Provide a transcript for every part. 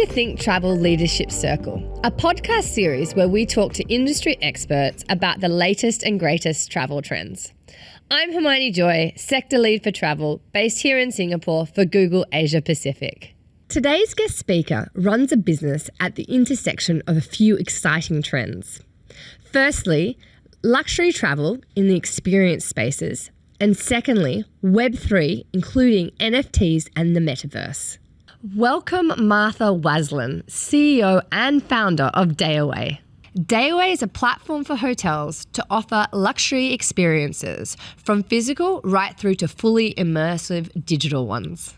to Think Travel Leadership Circle, a podcast series where we talk to industry experts about the latest and greatest travel trends. I'm Hermione Joye, Sector Lead for Travel, based here in Singapore for Google Asia Pacific. Today's guest speaker runs a business at the intersection of a few exciting trends. Firstly, luxury travel in the experience spaces, and secondly, Web3, including NFTs and the Metaverse. Welcome Martha Waslen, CEO and founder of Dayaway. Dayaway is a platform for hotels to offer luxury experiences, from physical right through to fully immersive digital ones.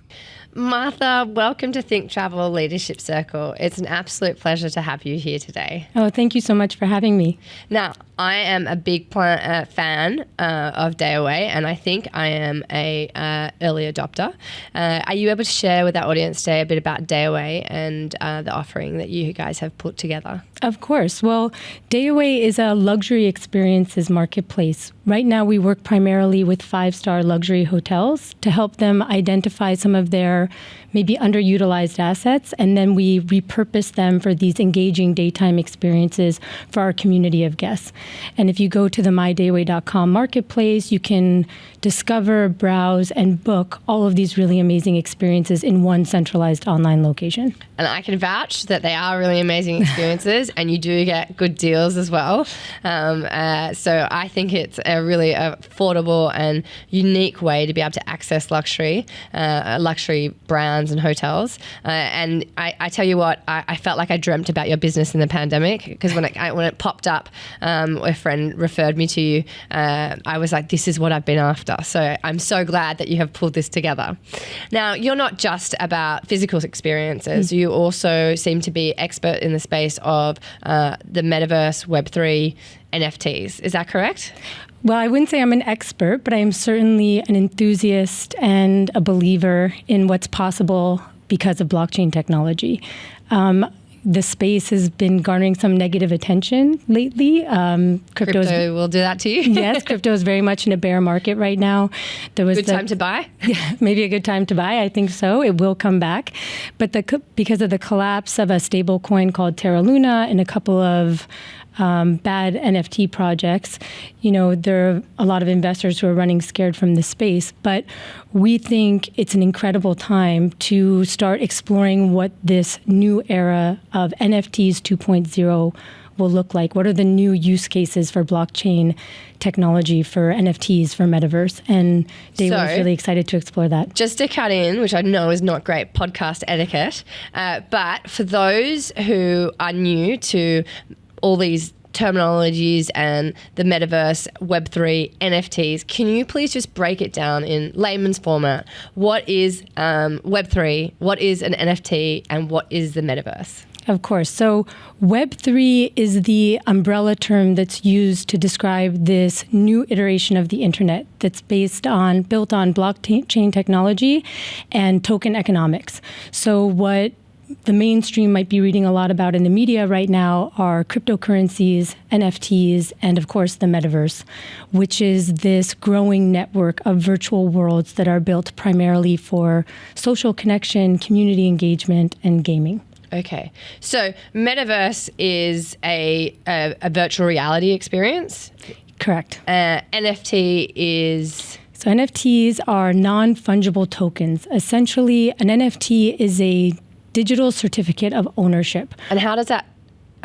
Martha, welcome to Think Travel Leadership Circle. It's an absolute pleasure to have you here today. Oh, thank you so much for having me. Now, I am a big fan of Dayaway, and I think I am a early adopter. Are you able to share with our audience today a bit about Dayaway and the offering that you guys have put together? Of course. Well, Dayaway is a luxury experiences marketplace. Right now, we work primarily with 5-star luxury hotels to help them identify some of their maybe underutilized assets, and then we repurpose them for these engaging daytime experiences for our community of guests. And if you go to the mydayaway.com marketplace, you can discover, browse, and book all of these really amazing experiences in one centralized online location. And I can vouch that they are really amazing experiences and you do get good deals as well. So I think it's a really affordable and unique way to be able to access luxury brands and hotels. And I tell you what, I felt like I dreamt about your business in the pandemic, because when it popped up, a friend referred me to you. I was like, this is what I've been after. So I'm so glad that you have pulled this together. Now, you're not just about physical experiences. You also seem to be expert in the space of the Metaverse, Web3, NFTs. Is that correct? Well, I wouldn't say I'm an expert, but I am certainly an enthusiast and a believer in what's possible because of blockchain technology. The space has been garnering some negative attention lately. Crypto will do that to you. Yes, crypto is very much in a bear market right now. There was time to buy? Yeah, maybe a good time to buy. I think so. It will come back. But because of the collapse of a stable coin called Terra Luna and a couple of bad NFT projects, there are a lot of investors who are running scared from the space. But we think it's an incredible time to start exploring what this new era of NFTs 2.0 will look like. What are the new use cases for blockchain technology, for NFTs, for Metaverse? And Dayaway is really excited to explore that. Just to cut in, which I know is not great podcast etiquette, but for those who are new to all these terminologies and the Metaverse, Web3, NFTs, can you please just break it down in layman's format? What is Web3, what is an NFT, and what is the Metaverse? Of course. So Web3 is the umbrella term that's used to describe this new iteration of the internet that's built on blockchain technology and token economics. So what the mainstream might be reading a lot about in the media right now are cryptocurrencies, NFTs, and of course the Metaverse, which is this growing network of virtual worlds that are built primarily for social connection, community engagement, and gaming. Okay, so Metaverse is a virtual reality experience? Correct. NFT is... So NFTs are non-fungible tokens. Essentially, an NFT is a digital certificate of ownership. And how does that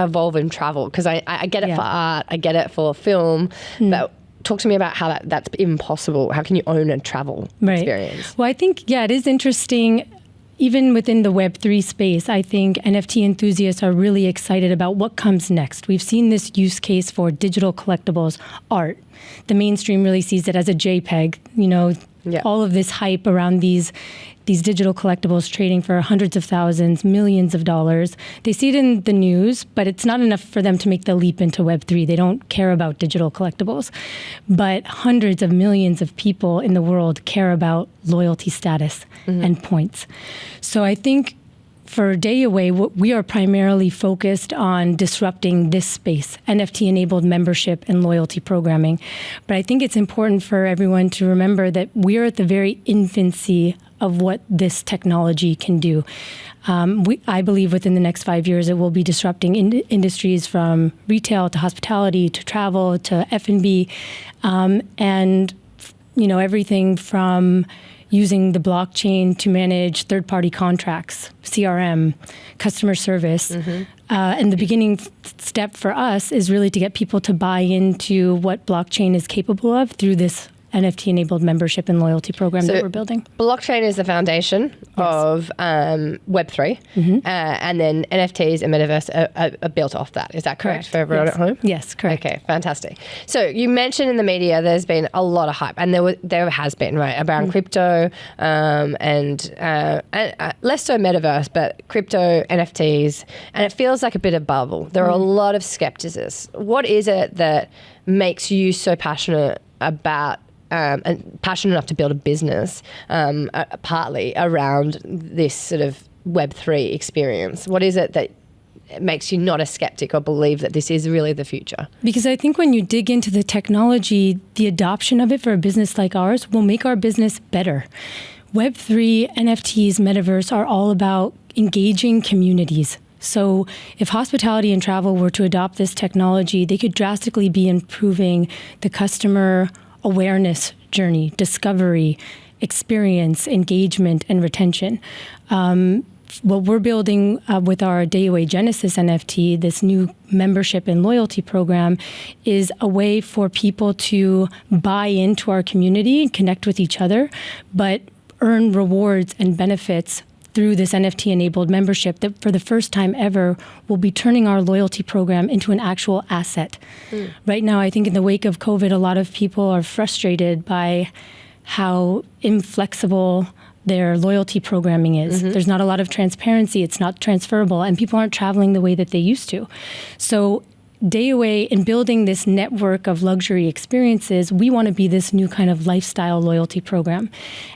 evolve in travel? Because I get it for art, I get it for film, but talk to me about how that's impossible. How can you own a travel experience? Well, I think, it is interesting. Even within the Web3 space, I think NFT enthusiasts are really excited about what comes next. We've seen this use case for digital collectibles art. The mainstream really sees it as a JPEG, all of this hype around these digital collectibles trading for hundreds of thousands, millions of dollars. They see it in the news, but it's not enough for them to make the leap into Web3. They don't care about digital collectibles. But hundreds of millions of people in the world care about loyalty status and points. So I think for Dayaway, we are primarily focused on disrupting this space, NFT-enabled membership and loyalty programming. But I think it's important for everyone to remember that we're at the very infancy of what this technology can do. I believe within the next 5 years, it will be disrupting industries from retail to hospitality to travel to F&B, and everything from using the blockchain to manage third-party contracts, CRM, customer service. And the beginning step for us is really to get people to buy into what blockchain is capable of through this NFT-enabled membership and loyalty program that we're building. Blockchain is the foundation of Web3, and then NFTs and Metaverse are built off that. Is that correct for everyone at home? Yes, correct. Okay, fantastic. So you mentioned in the media there's been a lot of hype, and there has been, right, around crypto and less so Metaverse, but crypto, NFTs, and it feels like a bit of bubble. There are a lot of skepticism. What is it that makes you so passionate about and passionate enough to build a business partly around this sort of Web3 experience? What is it that makes you not a skeptic or believe that this is really the future? Because I think when you dig into the technology, the adoption of it for a business like ours will make our business better. Web3, NFTs, Metaverse are all about engaging communities. So if hospitality and travel were to adopt this technology, they could drastically be improving the customer awareness journey, discovery, experience, engagement, and retention. What we're building with our Dayaway Genesis NFT, this new membership and loyalty program, is a way for people to buy into our community and connect with each other, but earn rewards and benefits through this NFT-enabled membership that for the first time ever will be turning our loyalty program into an actual asset. Right now, I think in the wake of COVID, a lot of people are frustrated by how inflexible their loyalty programming is. There's not a lot of transparency. It's not transferable, and people aren't traveling the way that they used to. So Dayaway, in building this network of luxury experiences, we want to be this new kind of lifestyle loyalty program.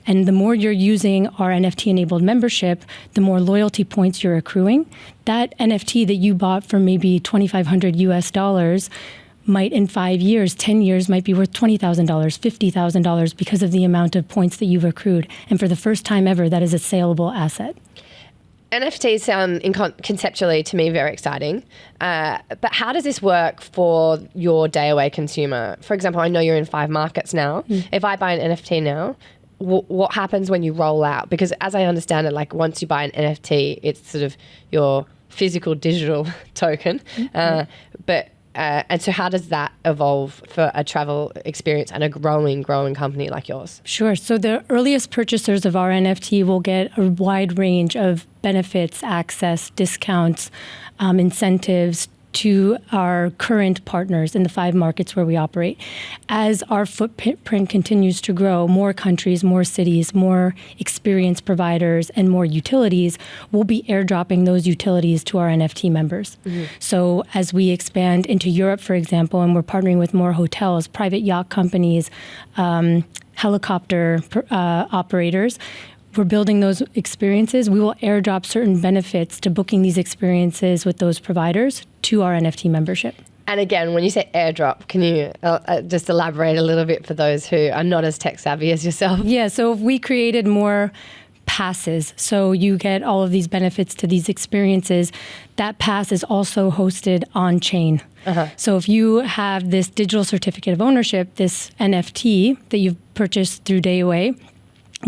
And the more you're using our NFT-enabled membership, the more loyalty points you're accruing. That NFT that you bought for maybe $2,500 US might in 5 years, 10 years, might be worth $20,000, $50,000 because of the amount of points that you've accrued. And for the first time ever, that is a saleable asset. NFTs sound conceptually to me very exciting, but how does this work for your Dayaway consumer? For example, I know you're in 5 markets now. If I buy an NFT now, what happens when you roll out? Because as I understand it, like once you buy an NFT, it's sort of your physical digital token. And so how does that evolve for a travel experience and a growing company like yours? Sure. So the earliest purchasers of our NFT will get a wide range of benefits, access, discounts, incentives to our current partners in the 5 markets where we operate. As our footprint continues to grow, more countries, more cities, more experience providers, and more utilities, we'll be airdropping those utilities to our NFT members. So as we expand into Europe, for example, and we're partnering with more hotels, private yacht companies, helicopter operators, we're building those experiences. We will airdrop certain benefits to booking these experiences with those providers to our NFT membership. And again, when you say airdrop, can you just elaborate a little bit for those who are not as tech savvy as yourself? Yeah, so if we created more passes, so you get all of these benefits to these experiences, that pass is also hosted on chain. So if you have this digital certificate of ownership, this NFT that you've purchased through Dayaway,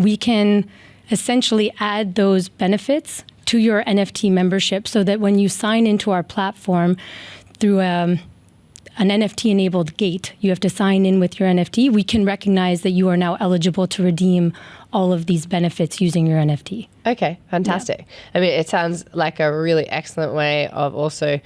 we can essentially add those benefits to your NFT membership so that when you sign into our platform through an NFT-enabled gate, you have to sign in with your NFT, we can recognize that you are now eligible to redeem all of these benefits using your NFT. Okay, fantastic. Yeah. I mean, it sounds like a really excellent way of also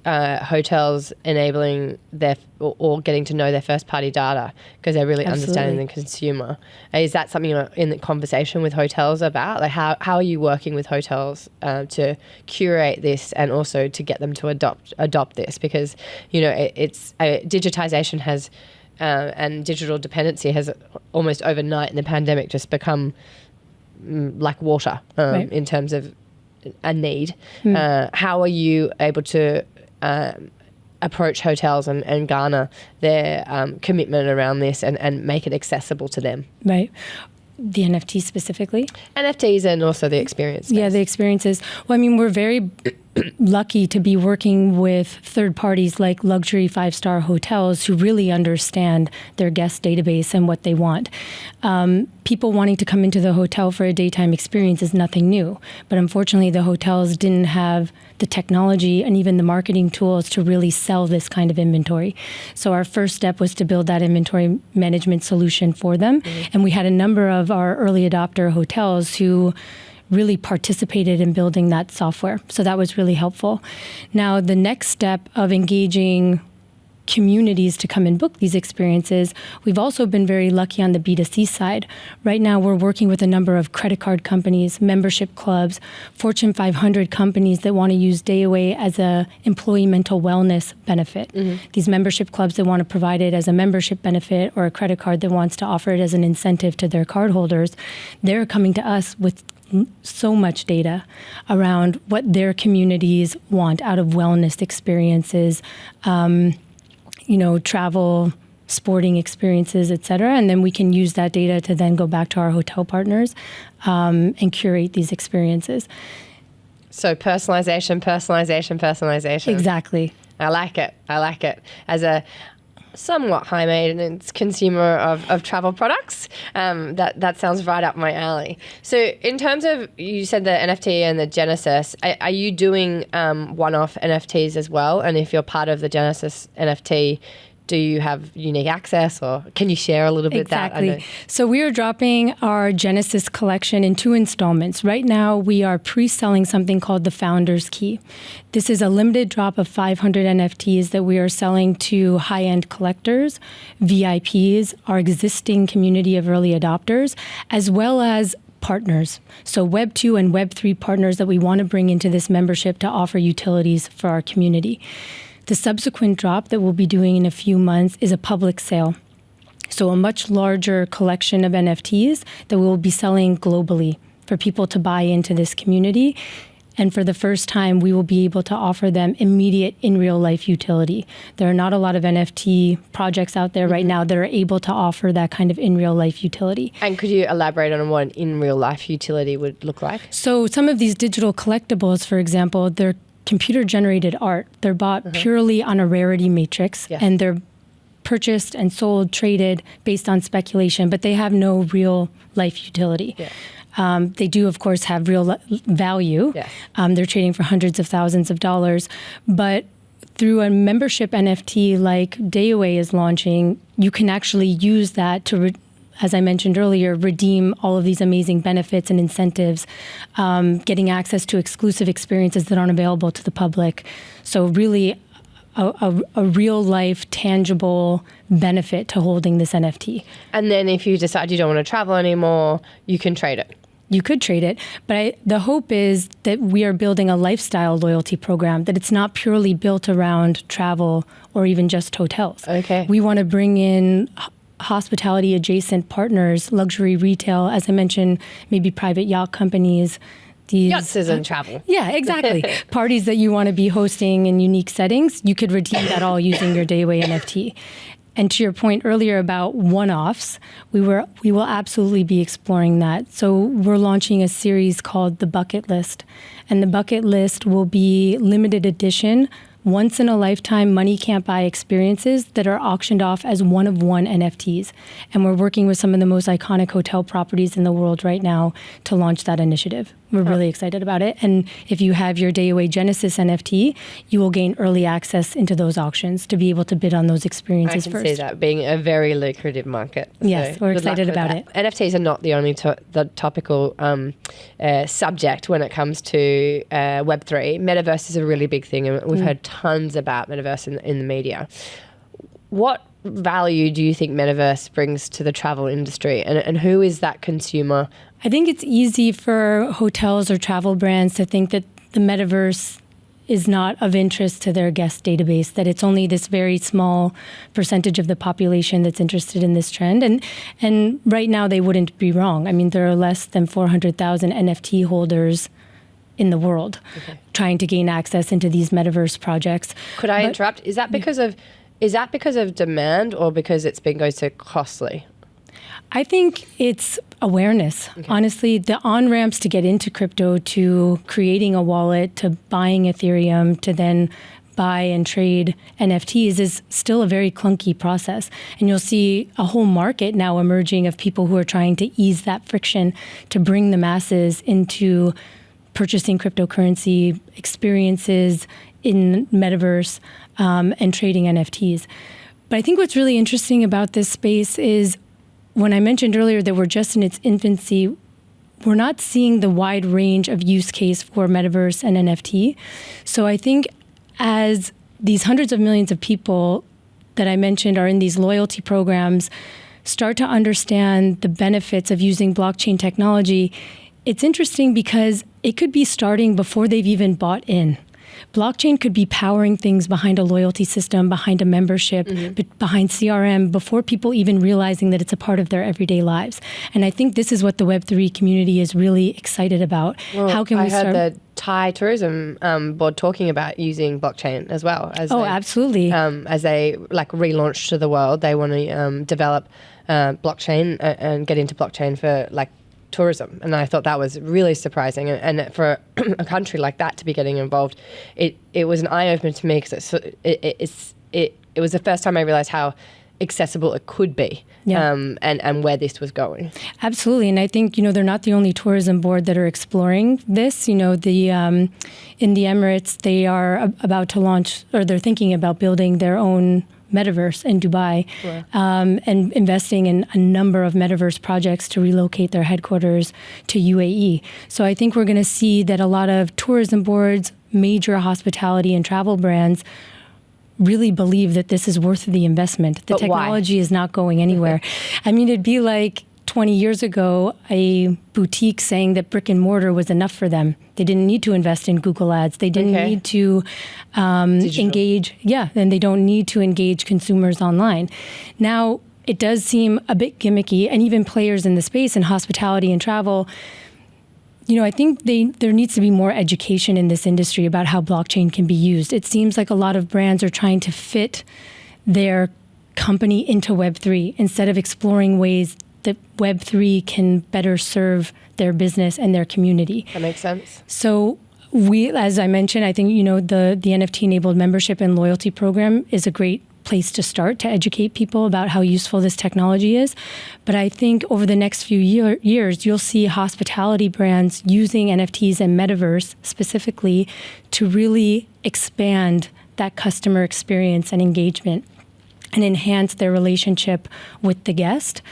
hotels enabling their or getting to know their first party data because they're really understanding the consumer. Is that something you're in the conversation with hotels about? Like how are you working with hotels to curate this and also to get them to adopt this? Because it's digitization has and digital dependency has almost overnight in the pandemic just become like water in terms of a need. How are you able to approach hotels and garner their commitment around this and make it accessible to them? Right. The NFT specifically? NFTs and also the experience space. Yeah, the experiences. Well, I mean, we're very lucky to be working with third parties like luxury 5-star hotels who really understand their guest database and what they want. People wanting to come into the hotel for a daytime experience is nothing new, but unfortunately the hotels didn't have the technology and even the marketing tools to really sell this kind of inventory. So our first step was to build that inventory management solution for them. And we had a number of our early adopter hotels who really participated in building that software. So that was really helpful. Now, the next step of engaging communities to come and book these experiences, we've also been very lucky on the B2C side. Right now, we're working with a number of credit card companies, membership clubs, Fortune 500 companies that want to use Dayaway as a employee mental wellness benefit. These membership clubs that want to provide it as a membership benefit, or a credit card that wants to offer it as an incentive to their cardholders, they're coming to us with so much data around what their communities want out of wellness experiences, travel, sporting experiences, et cetera. And then we can use that data to then go back to our hotel partners and curate these experiences. So personalization. Exactly. I like it. As a somewhat high maintenance consumer of travel products, that sounds right up my alley. So in terms of, you said the NFT and the Genesis, are you doing one-off NFTs as well? And if you're part of the Genesis NFT, do you have unique access, or can you share a little bit Exactly. that? So we are dropping our Genesis collection in 2 installments. Right now, we are pre-selling something called the Founder's Key. This is a limited drop of 500 NFTs that we are selling to high-end collectors, VIPs, our existing community of early adopters, as well as partners. So Web 2 and Web 3 partners that we want to bring into this membership to offer utilities for our community. The subsequent drop that we'll be doing in a few months is a public sale. So a much larger collection of NFTs that we will be selling globally for people to buy into this community. And for the first time, we will be able to offer them immediate in real life utility. There are not a lot of NFT projects out there right now that are able to offer that kind of in real life utility. And could you elaborate on what an in real life utility would look like? So some of these digital collectibles, for example, they're computer-generated art. They're bought purely on a rarity matrix, and they're purchased and sold, traded based on speculation, but they have no real life utility. They do, of course, have real value. They're trading for hundreds of thousands of dollars, but through a membership NFT like Dayaway is launching, you can actually use that to as I mentioned earlier, redeem all of these amazing benefits and incentives, getting access to exclusive experiences that aren't available to the public. So really a real life, tangible benefit to holding this NFT. And then if you decide you don't want to travel anymore, you can trade it. You could trade it, but the hope is that we are building a lifestyle loyalty program, that it's not purely built around travel or even just hotels. Okay. We want to bring in hospitality adjacent partners, luxury retail, as I mentioned, maybe private yacht companies. Yachts isn't travel. Yeah, exactly. Parties that you want to be hosting in unique settings, you could redeem that all using your Dayaway NFT. And to your point earlier about one-offs, we will absolutely be exploring that. So we're launching a series called The Bucket List. And the Bucket List will be limited edition, once-in-a-lifetime money-can't-buy experiences that are auctioned off as one-of-one NFTs. And we're working with some of the most iconic hotel properties in the world right now to launch that initiative. We're really excited about it. And if you have your Dayaway Genesis NFT, you will gain early access into those auctions to be able to bid on those experiences first. I can see that being a very lucrative market. Yes, we're excited about it. NFTs are not the only the topical subject when it comes to Web3. Metaverse is a really big thing, and we've heard tons about Metaverse in the media. What value do you think Metaverse brings to the travel industry, and who is that consumer? I think it's easy for hotels or travel brands to think that the Metaverse is not of interest to their guest database, that it's only this very small percentage of the population that's interested in this trend. And right now they wouldn't be wrong. I mean, there are less than 400,000 NFT holders in the world trying to gain access into these Metaverse projects. Could I interrupt? Is that because of demand, or because it's been going so costly? I think it's awareness. Okay. Honestly, the on-ramps to get into crypto, to creating a wallet, to buying Ethereum, to then buy and trade NFTs is still a very clunky process. And you'll see a whole market now emerging of people who are trying to ease that friction to bring the masses into purchasing cryptocurrency experiences in Metaverse and trading NFTs. But I think what's really interesting about this space is when I mentioned earlier that we're just in its infancy, we're not seeing the wide range of use case for Metaverse and NFT. So I think as these hundreds of millions of people that I mentioned are in these loyalty programs start to understand the benefits of using blockchain technology, it's interesting because it could be starting before they've even bought in. Blockchain could be powering things behind a loyalty system, behind a membership, behind CRM, before people even realizing that it's a part of their everyday lives. And I think this is what the Web3 community is really excited about. Well, How can we start? I heard the Thai tourism board talking about using blockchain as well. Absolutely. As they relaunch to the world, they want to develop blockchain and get into blockchain for tourism. And I thought that was really surprising. And for a country like that to be getting involved, it was an eye-opener to me because it was the first time I realized how accessible it could be, and where this was going. Absolutely. And I think, they're not the only tourism board that are exploring this. In the Emirates, they are about to launch, or they're thinking about building their own Metaverse in Dubai, and investing in a number of Metaverse projects to relocate their headquarters to UAE. So I think we're going to see that a lot of tourism boards, major hospitality and travel brands really believe that this is worth the investment. The technology is not going anywhere. I mean, it'd be like 20 years ago, a boutique saying that brick and mortar was enough for them. They didn't need to invest in Google ads. They didn't need to engage. And they don't need to engage consumers online. Now, it does seem a bit gimmicky, and even players in the space in hospitality and travel, I think there needs to be more education in this industry about how blockchain can be used. It seems like a lot of brands are trying to fit their company into Web3 instead of exploring ways that Web3 can better serve their business and their community. That makes sense. So as I mentioned, I think, the NFT-enabled membership and loyalty program is a great place to start to educate people about how useful this technology is. But I think over the next few years, you'll see hospitality brands using NFTs and Metaverse specifically to really expand that customer experience and engagement and enhance their relationship with the guest.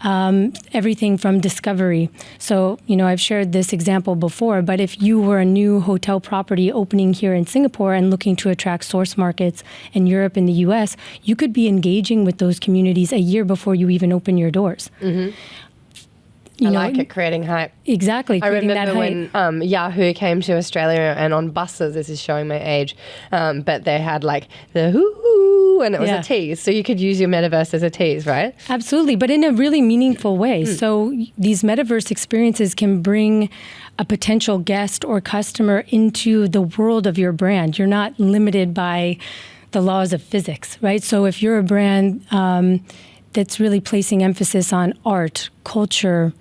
Everything from discovery. So, I've shared this example before, but if you were a new hotel property opening here in Singapore and looking to attract source markets in Europe and the US, you could be engaging with those communities a year before you even open your doors. Mm-hmm. I like it, creating hype. Exactly, creating that hype. I remember when Yahoo came to Australia, and on buses, this is showing my age, but they had the hoo-hoo, and it was a tease. So you could use your metaverse as a tease, right? Absolutely, but in a really meaningful way. So these metaverse experiences can bring a potential guest or customer into the world of your brand. You're not limited by the laws of physics, right? So if you're a brand that's really placing emphasis on art, culture,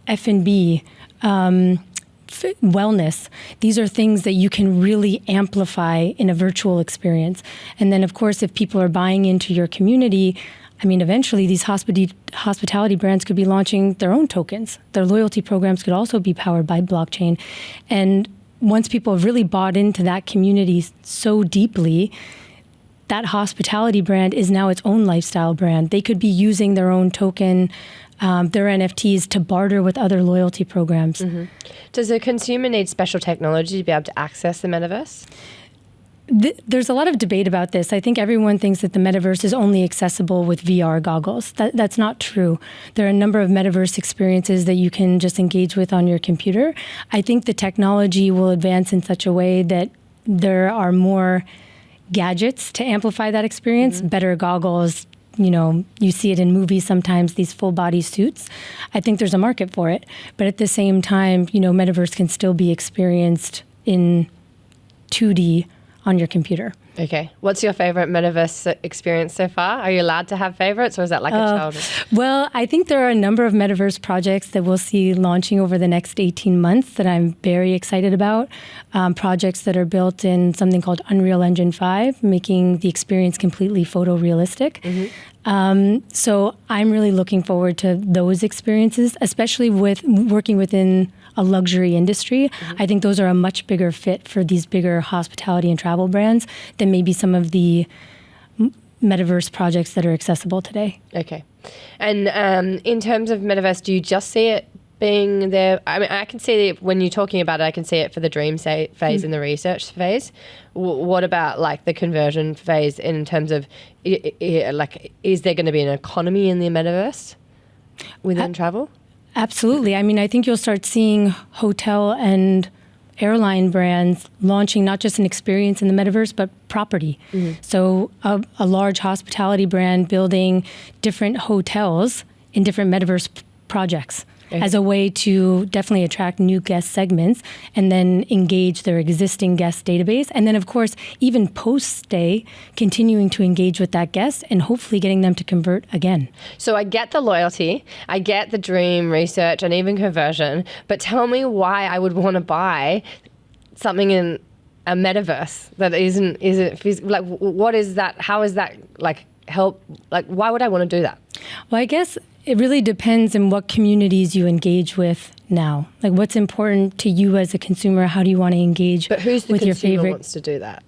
F&B, wellness. These are things that you can really amplify in a virtual experience. And then, of course, if people are buying into your community, eventually these hospitality brands could be launching their own tokens. Their loyalty programs could also be powered by blockchain. And once people have really bought into that community so deeply, that hospitality brand is now its own lifestyle brand. They could be using their own token, their NFTs to barter with other loyalty programs. Mm-hmm. Does a consumer need special technology to be able to access the metaverse? There's a lot of debate about this. I think everyone thinks that the metaverse is only accessible with VR goggles. That's not true. There are a number of metaverse experiences that you can just engage with on your computer. I think the technology will advance in such a way that there are more gadgets to amplify that experience, better goggles. You see it in movies sometimes, these full body suits. I think there's a market for it. But at the same time, metaverse can still be experienced in 2D on your computer. Okay. What's your favorite metaverse experience so far? Are you allowed to have favorites, or is that like a childhood? Well, I think there are a number of metaverse projects that we'll see launching over the next 18 months that I'm very excited about. Projects that are built in something called Unreal Engine 5, making the experience completely photorealistic. So I'm really looking forward to those experiences, especially with working within a luxury industry. I think those are a much bigger fit for these bigger hospitality and travel brands than maybe some of the metaverse projects that are accessible today. Okay. And in terms of metaverse, do you just see it being there? I mean, I can see it when you're talking about it, I can see it for the dream phase and the research phase. What about like the conversion phase in terms of like, is there going to be an economy in the metaverse within travel? Absolutely. I mean, I think you'll start seeing hotel and airline brands launching not just an experience in the metaverse, but property. So a large hospitality brand building different hotels in different metaverse projects as a way to definitely attract new guest segments and then engage their existing guest database. And then, of course, even post-stay, continuing to engage with that guest and hopefully getting them to convert again. So I get the loyalty, I get the dream research and even conversion, but tell me why I would want to buy something in a metaverse that isn't like, what is that? How is that like help? Like, why would I want to do that? Well, I guess it really depends on what communities you engage with now. Like, what's important to you as a consumer? How do you want to engage But who's the with your consumer favorite? wants to do that?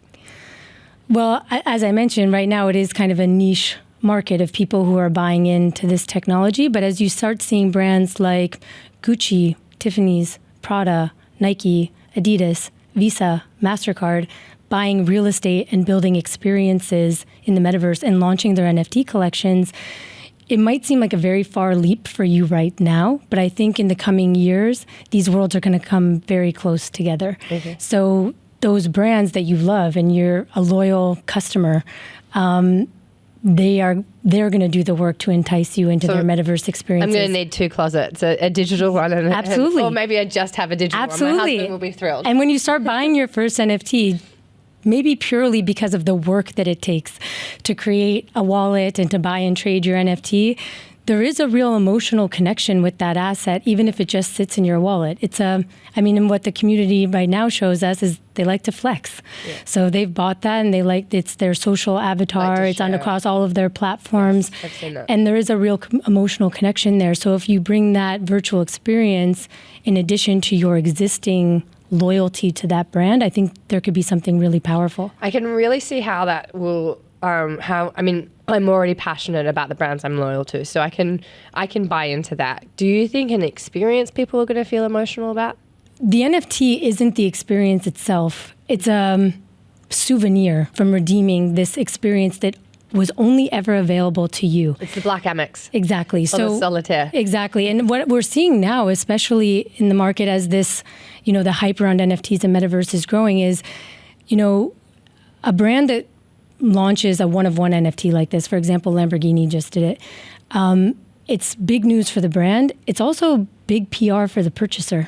Well, as I mentioned, right now it is kind of a niche market of people who are buying into this technology. But as you start seeing brands like Gucci, Tiffany's, Prada, Nike, Adidas, Visa, MasterCard buying real estate and building experiences in the metaverse and launching their NFT collections, it might seem like a very far leap for you right now, but I think in the coming years, these worlds are going to come very close together. So those brands that you love and you're a loyal customer, they're going to do the work to entice you into their metaverse experiences. I'm going to need two closets, a digital one and Absolutely. or maybe I just have a digital one. My husband will be thrilled. And when you start buying your first NFT, maybe purely because of the work that it takes to create a wallet and to buy and trade your NFT, there is a real emotional connection with that asset, even if it just sits in your wallet. And what the community right now shows us is they like to flex. So they've bought that and it's their social avatar. It's on across all of their platforms. Yes, I've seen that. And there is a real emotional connection there. So if you bring that virtual experience in addition to your existing loyalty to that brand, I think there could be something really powerful. I can really see how that will, I'm already passionate about the brands I'm loyal to, so I can buy into that. Do you think an experience people are going to feel emotional about? The NFT isn't the experience itself. It's a souvenir from redeeming this experience that was only ever available to you. It's the Black Amex. Exactly. So the solitaire. Exactly. And what we're seeing now, especially in the market as this, the hype around NFTs and Metaverse is growing is, a brand that launches a one-of-one NFT like this, for example, Lamborghini just did it, it's big news for the brand. It's also big PR for the purchaser.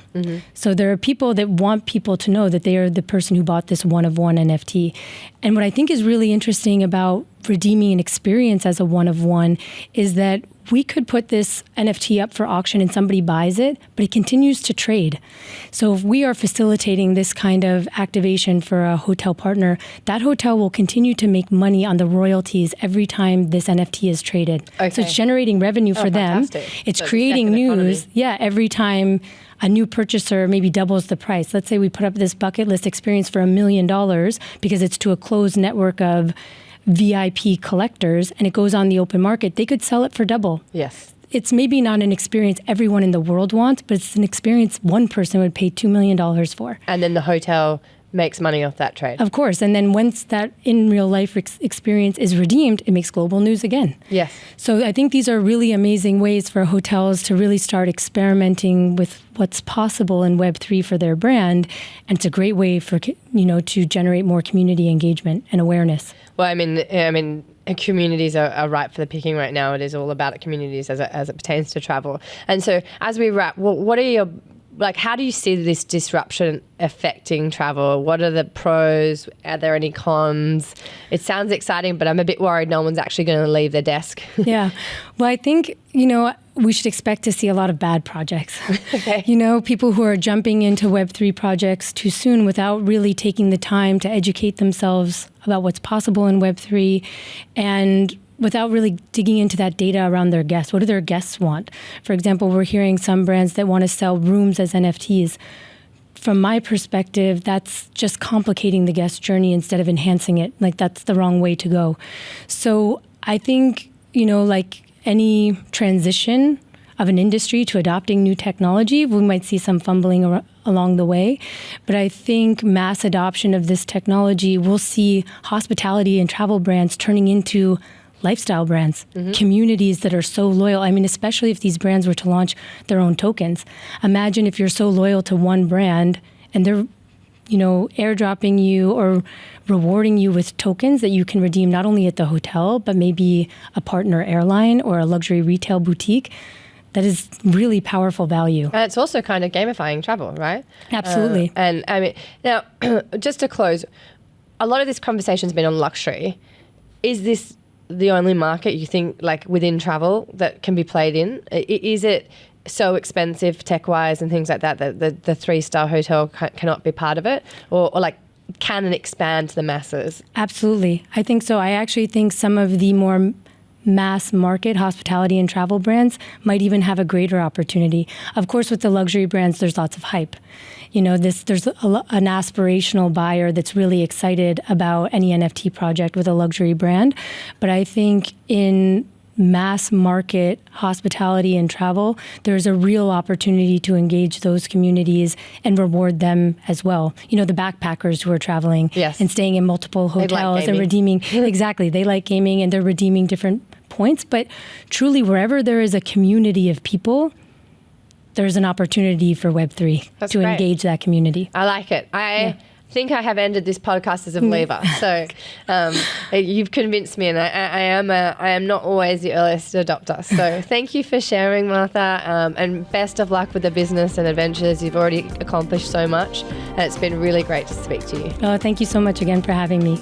So there are people that want people to know that they are the person who bought this one-of-one NFT. And what I think is really interesting about redeeming an experience as a one-of-one is that we could put this NFT up for auction and somebody buys it, but it continues to trade. So if we are facilitating this kind of activation for a hotel partner, that hotel will continue to make money on the royalties every time this NFT is traded. Okay. So it's generating revenue for them. Fantastic. It's So creating second news. economy. Yeah, every time a new purchaser maybe doubles the price. Let's say we put up this bucket list experience for $1 million because it's to a closed network of VIP collectors and it goes on the open market. They could sell it for double. Yes. It's maybe not an experience everyone in the world wants, but it's an experience one person would pay $2 million for. And then the hotel makes money off that trade. Of course. And then once that in real life experience is redeemed, it makes global news again. Yes. So I think these are really amazing ways for hotels to really start experimenting with what's possible in Web3 for their brand. And it's a great way for, to generate more community engagement and awareness. Well, I mean, communities are ripe for the picking right now. It is all about communities as it pertains to travel. And so as we wrap, what are your like, how do you see this disruption affecting travel? What are the pros? Are there any cons? It sounds exciting, but I'm a bit worried no one's actually going to leave their desk. Yeah. Well, I think, we should expect to see a lot of bad projects. Okay. People who are jumping into Web3 projects too soon without really taking the time to educate themselves about what's possible in Web3 and without really digging into that data around their guests. What do their guests want? For example, we're hearing some brands that want to sell rooms as NFTs. From my perspective, that's just complicating the guest journey instead of enhancing it. Like, that's the wrong way to go. So I think, like any transition of an industry to adopting new technology, we might see some fumbling along the way. But I think mass adoption of this technology, we'll see hospitality and travel brands turning into lifestyle brands, communities that are so loyal. I mean, especially if these brands were to launch their own tokens. Imagine if you're so loyal to one brand and they're, airdropping you or rewarding you with tokens that you can redeem not only at the hotel, but maybe a partner airline or a luxury retail boutique. That is really powerful value. And it's also kind of gamifying travel, right? Absolutely. And I mean, now, just to close, a lot of this conversation's been on luxury. Is this the only market you think, like, within travel that can be played in? Is it so expensive tech-wise and things like that the 3-star hotel cannot be part of it? Or like, can it expand to the masses? Absolutely. I think so. I actually think some of the more mass market hospitality and travel brands might even have a greater opportunity. Of course, with the luxury brands, there's lots of hype. There's an aspirational buyer that's really excited about any NFT project with a luxury brand. But I think in mass market hospitality and travel, there's a real opportunity to engage those communities and reward them as well. The backpackers who are traveling and staying in multiple hotels and redeeming. Exactly. They like gaming and they're redeeming different points. But truly, wherever there is a community of people, there's an opportunity for Web3 to great. Engage that community. I like it. I think I have ended this podcast as a believer. So you've convinced me, and I am not always the earliest adopter. So thank you for sharing, Martha, and best of luck with the business and adventures. You've already accomplished so much, and it's been really great to speak to you. Oh, thank you so much again for having me.